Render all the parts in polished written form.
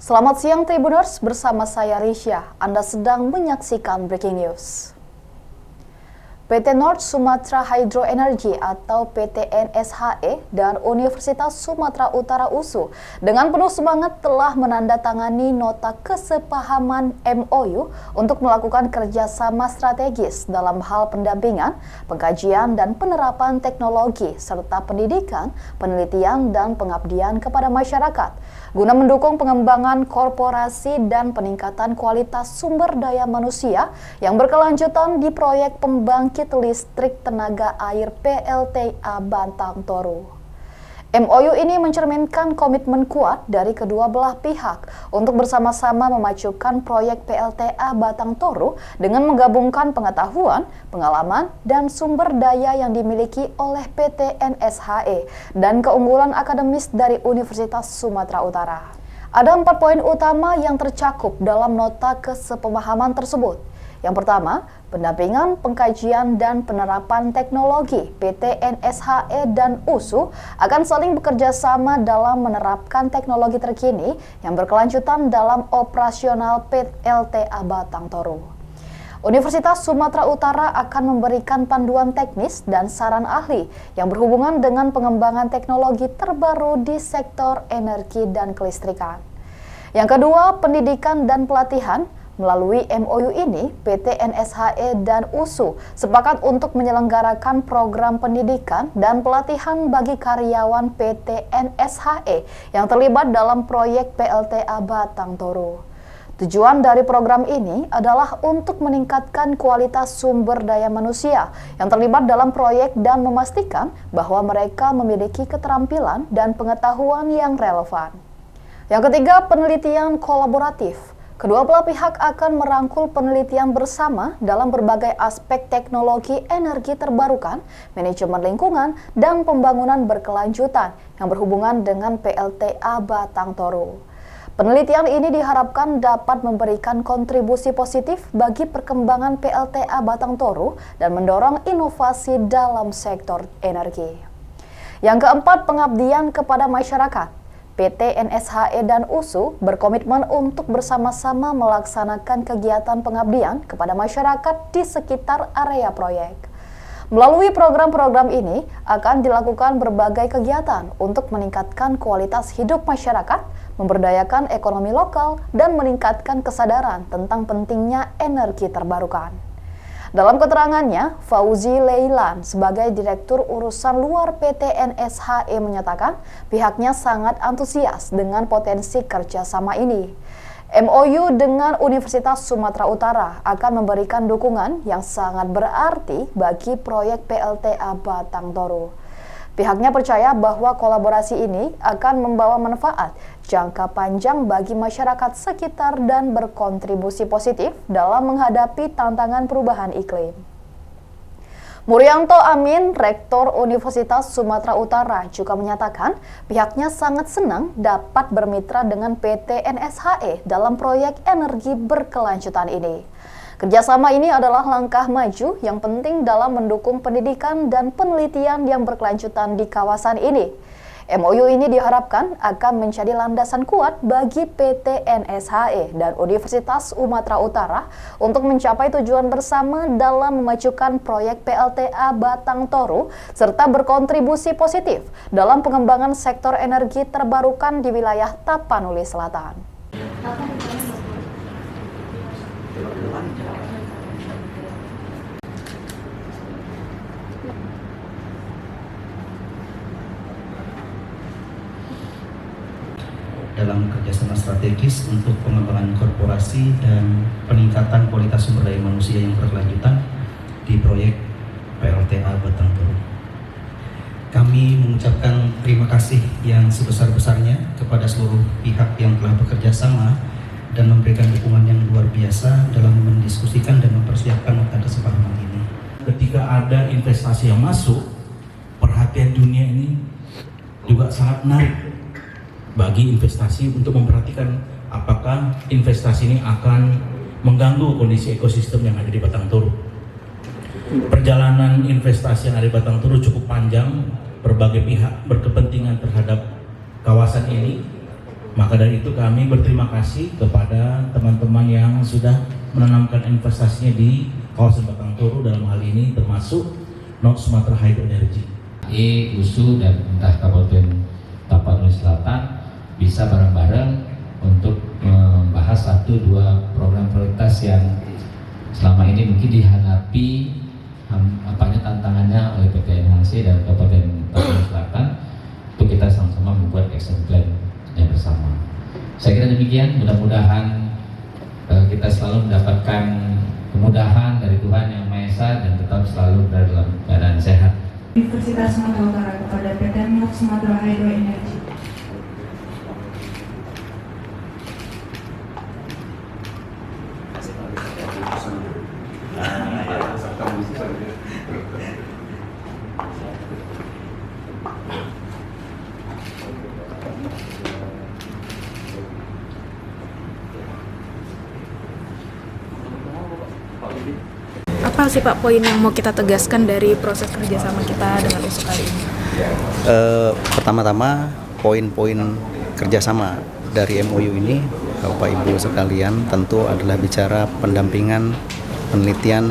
Selamat siang Tribuners, bersama saya Risha. Anda sedang menyaksikan Breaking News. PT North Sumatra Hydro Energy atau PT NSHE dan Universitas Sumatera Utara USU dengan penuh semangat telah menandatangani nota kesepahaman MOU untuk melakukan kerjasama strategis dalam hal pendampingan, pengkajian dan penerapan teknologi serta pendidikan, penelitian dan pengabdian kepada masyarakat guna mendukung pengembangan korporasi dan peningkatan kualitas sumber daya manusia yang berkelanjutan di proyek pembangkit listrik tenaga air PLTA Batang Toru. MOU ini mencerminkan komitmen kuat dari kedua belah pihak untuk bersama-sama memajukan proyek PLTA Batang Toru dengan menggabungkan pengetahuan, pengalaman, dan sumber daya yang dimiliki oleh PT NSHE dan keunggulan akademis dari Universitas Sumatera Utara. Ada 4 poin utama yang tercakup dalam nota kesepemahaman tersebut. Yang pertama, pendampingan, pengkajian, dan penerapan teknologi. PT NSHE dan USU akan saling bekerja sama dalam menerapkan teknologi terkini yang berkelanjutan dalam operasional PLTA Batang Toru. Universitas Sumatera Utara akan memberikan panduan teknis dan saran ahli yang berhubungan dengan pengembangan teknologi terbaru di sektor energi dan kelistrikan. Yang kedua, pendidikan dan pelatihan. Melalui MOU ini, PT NSHE dan USU sepakat untuk menyelenggarakan program pendidikan dan pelatihan bagi karyawan PT NSHE yang terlibat dalam proyek PLTA Batang Toru. Tujuan dari program ini adalah untuk meningkatkan kualitas sumber daya manusia yang terlibat dalam proyek dan memastikan bahwa mereka memiliki keterampilan dan pengetahuan yang relevan. Yang ketiga, penelitian kolaboratif. Kedua belah pihak akan merangkul penelitian bersama dalam berbagai aspek teknologi energi terbarukan, manajemen lingkungan, dan pembangunan berkelanjutan yang berhubungan dengan PLTA Batang Toru. Penelitian ini diharapkan dapat memberikan kontribusi positif bagi perkembangan PLTA Batang Toru dan mendorong inovasi dalam sektor energi. Yang keempat, pengabdian kepada masyarakat. PT NSHE dan USU berkomitmen untuk bersama-sama melaksanakan kegiatan pengabdian kepada masyarakat di sekitar area proyek. Melalui program-program ini akan dilakukan berbagai kegiatan untuk meningkatkan kualitas hidup masyarakat, memberdayakan ekonomi lokal, dan meningkatkan kesadaran tentang pentingnya energi terbarukan. Dalam keterangannya, Fauzi Leilan sebagai Direktur Urusan Luar PT NSHE menyatakan pihaknya sangat antusias dengan potensi kerjasama ini. MOU dengan Universitas Sumatera Utara akan memberikan dukungan yang sangat berarti bagi proyek PLTA Batang Toru. Pihaknya percaya bahwa kolaborasi ini akan membawa manfaat jangka panjang bagi masyarakat sekitar dan berkontribusi positif dalam menghadapi tantangan perubahan iklim. Murianto Amin, Rektor Universitas Sumatera Utara, juga menyatakan pihaknya sangat senang dapat bermitra dengan PT NSHE dalam proyek energi berkelanjutan ini. Kerjasama ini adalah langkah maju yang penting dalam mendukung pendidikan dan penelitian yang berkelanjutan di kawasan ini. MOU ini diharapkan akan menjadi landasan kuat bagi PT NSHE dan Universitas Sumatera Utara untuk mencapai tujuan bersama dalam memajukan proyek PLTA Batang Toru serta berkontribusi positif dalam pengembangan sektor energi terbarukan di wilayah Tapanuli Selatan. Dalam kerjasama strategis untuk pengembangan korporasi dan peningkatan kualitas sumber daya manusia yang berkelanjutan di proyek PLTA Batang Toru. Kami mengucapkan terima kasih yang sebesar-besarnya kepada seluruh pihak yang telah bekerja sama dan memberikan dukungan yang luar biasa dalam mendiskusikan dan mempersiapkan nota kesepahaman ini. Ketika ada investasi yang masuk, perhatian dunia ini juga sangat menarik bagi investasi untuk memperhatikan apakah investasi ini akan mengganggu kondisi ekosistem yang ada di Batang Toru. Perjalanan investasi yang ada di Batang Toru cukup panjang, berbagai pihak berkepentingan terhadap kawasan ini, Maka dari itu kami berterima kasih kepada teman-teman yang sudah menanamkan investasinya di kawasan Batang Toru, dalam hal ini termasuk North Sumatra Hydro Energy. USU dan entah Kabupaten Tapanuli Selatan bisa bareng-bareng untuk membahas 1-2 program prioritas yang selama ini mungkin dihadapi tantangannya oleh PT NHC dan Kabupaten Tapanuli Selatan, untuk kita sama-sama membuat action plan yang bersama. Saya kira demikian, mudah-mudahan kita selalu mendapatkan kemudahan dari Tuhan Yang Maha Esa dan tetap selalu berada dalam keadaan sehat. Universitas Sumatera Utara kepada PT North Sumatra Hydro Energy. Apa sih Pak poin yang mau kita tegaskan dari proses kerjasama kita dengan USU kali ini? Pertama-tama poin-poin kerjasama dari MOU ini, Bapak Ibu sekalian, tentu adalah bicara pendampingan, penelitian,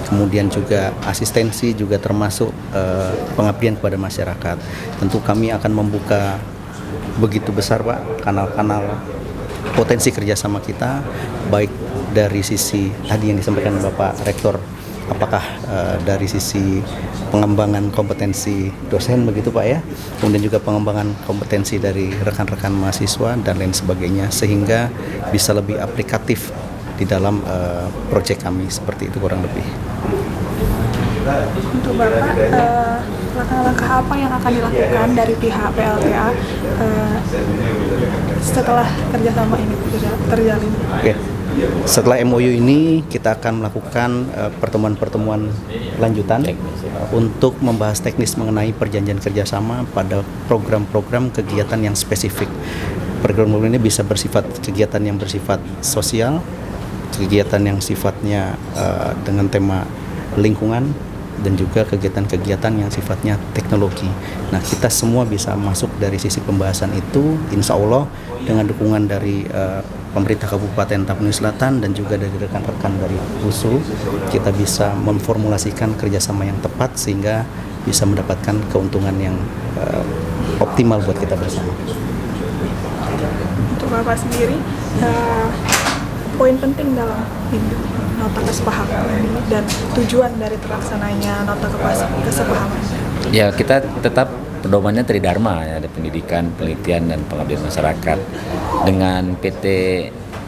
kemudian juga asistensi, juga termasuk pengabdian kepada masyarakat. Tentu kami akan membuka begitu besar Pak kanal-kanal potensi kerjasama kita, baik dari sisi tadi yang disampaikan Bapak Rektor, apakah dari sisi pengembangan kompetensi dosen begitu Pak ya, kemudian juga pengembangan kompetensi dari rekan-rekan mahasiswa dan lain sebagainya, sehingga bisa lebih aplikatif di dalam proyek kami, seperti itu kurang lebih. Untuk Bapak, langkah-langkah apa yang akan dilakukan dari pihak PLTA setelah kerjasama ini terjalin? Oke. Setelah MOU ini kita akan melakukan pertemuan-pertemuan lanjutan untuk membahas teknis mengenai perjanjian kerjasama pada program-program kegiatan yang spesifik. Program-program ini bisa bersifat kegiatan yang bersifat sosial, kegiatan yang sifatnya dengan tema lingkungan, dan juga kegiatan-kegiatan yang sifatnya teknologi. Nah, kita semua bisa masuk dari sisi pembahasan itu, insya Allah dengan dukungan dari pemerintah Kabupaten Tapanuli Selatan dan juga dari rekan-rekan dari USU, kita bisa memformulasikan kerjasama yang tepat sehingga bisa mendapatkan keuntungan yang optimal buat kita bersama. Untuk Bapak sendiri, poin penting dalam ini, nota kesepahaman ini dan tujuan dari terlaksananya nota kesepahaman. Ya, kita tetap pedomannya tridharma ya, ada pendidikan, penelitian, dan pengabdian masyarakat. Dengan PT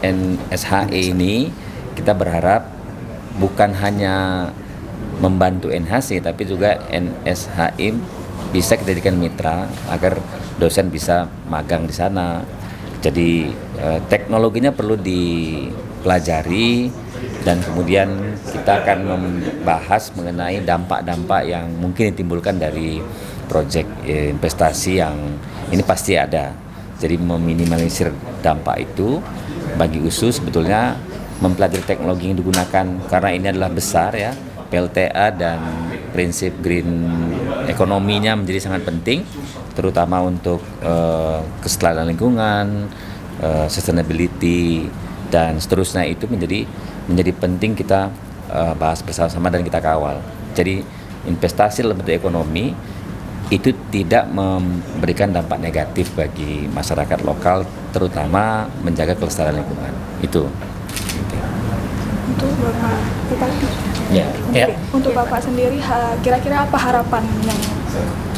NSHE ini kita berharap bukan hanya membantu NHC, tapi juga NSHE bisa kita jadikan mitra agar dosen bisa magang di sana. Jadi teknologinya perlu dipelajari dan kemudian kita akan membahas mengenai dampak-dampak yang mungkin ditimbulkan dari proyek investasi yang ini pasti ada. Jadi meminimalisir dampak itu bagi USU sebetulnya mempelajari teknologi yang digunakan karena ini adalah besar ya, PLTA dan prinsip green ekonominya menjadi sangat penting, terutama untuk kesetaraan lingkungan, sustainability dan seterusnya. Itu menjadi penting kita bahas bersama-sama dan kita kawal. Jadi investasi dalam bentuk ekonomi itu tidak memberikan dampak negatif bagi masyarakat lokal, terutama menjaga kelestarian lingkungan. Itu. Untuk Bapak Bupati, untuk Bapak sendiri, kira-kira apa harapan yang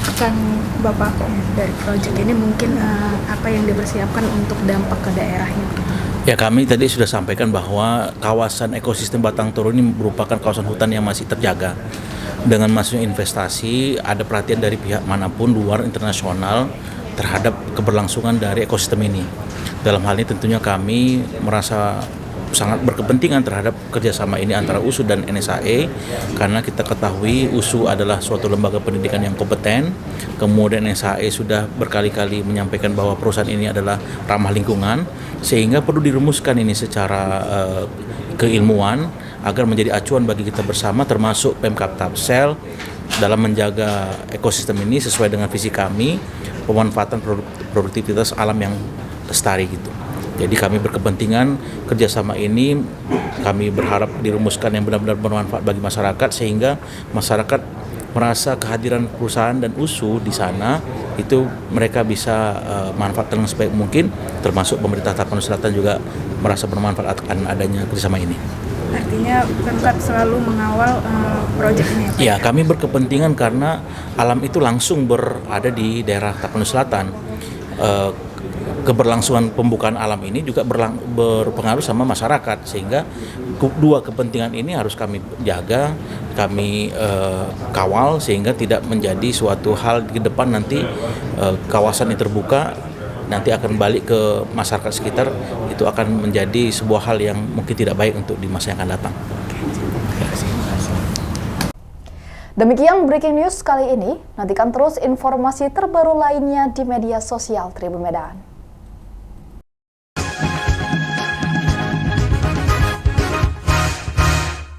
akan Bapak dari proyek ini, mungkin apa yang dipersiapkan untuk dampak ke daerahnya? Ya, kami tadi sudah sampaikan bahwa kawasan ekosistem Batang Toru ini merupakan kawasan hutan yang masih terjaga. Dengan masuknya investasi, ada perhatian dari pihak manapun luar internasional terhadap keberlangsungan dari ekosistem ini. Dalam hal ini tentunya kami merasa sangat berkepentingan terhadap kerjasama ini antara USU dan NSHE, karena kita ketahui USU adalah suatu lembaga pendidikan yang kompeten, kemudian NSHE sudah berkali-kali menyampaikan bahwa perusahaan ini adalah ramah lingkungan, sehingga perlu dirumuskan ini secara keilmuan agar menjadi acuan bagi kita bersama, termasuk Pemkab Tapsel dalam menjaga ekosistem ini sesuai dengan visi kami, pemanfaatan produktivitas alam yang lestari gitu. Jadi kami berkepentingan kerjasama ini kami berharap dirumuskan yang benar-benar bermanfaat bagi masyarakat sehingga masyarakat merasa kehadiran perusahaan dan USU di sana itu mereka bisa manfaatkan dengan sebaik mungkin, termasuk pemerintah Tapanuli Selatan juga merasa bermanfaat akan adanya kerjasama ini. Artinya Pemkab selalu mengawal proyek ini. Ya, kami berkepentingan karena alam itu langsung berada di daerah Tapanuli Selatan. Keberlangsungan pembukaan alam ini juga berpengaruh sama masyarakat, sehingga dua kepentingan ini harus kami jaga, kami kawal sehingga tidak menjadi suatu hal di depan nanti kawasan yang terbuka nanti akan balik ke masyarakat sekitar, itu akan menjadi sebuah hal yang mungkin tidak baik untuk di masa yang akan datang. Demikian breaking news kali ini. Nantikan terus informasi terbaru lainnya di media sosial Tribun Medan.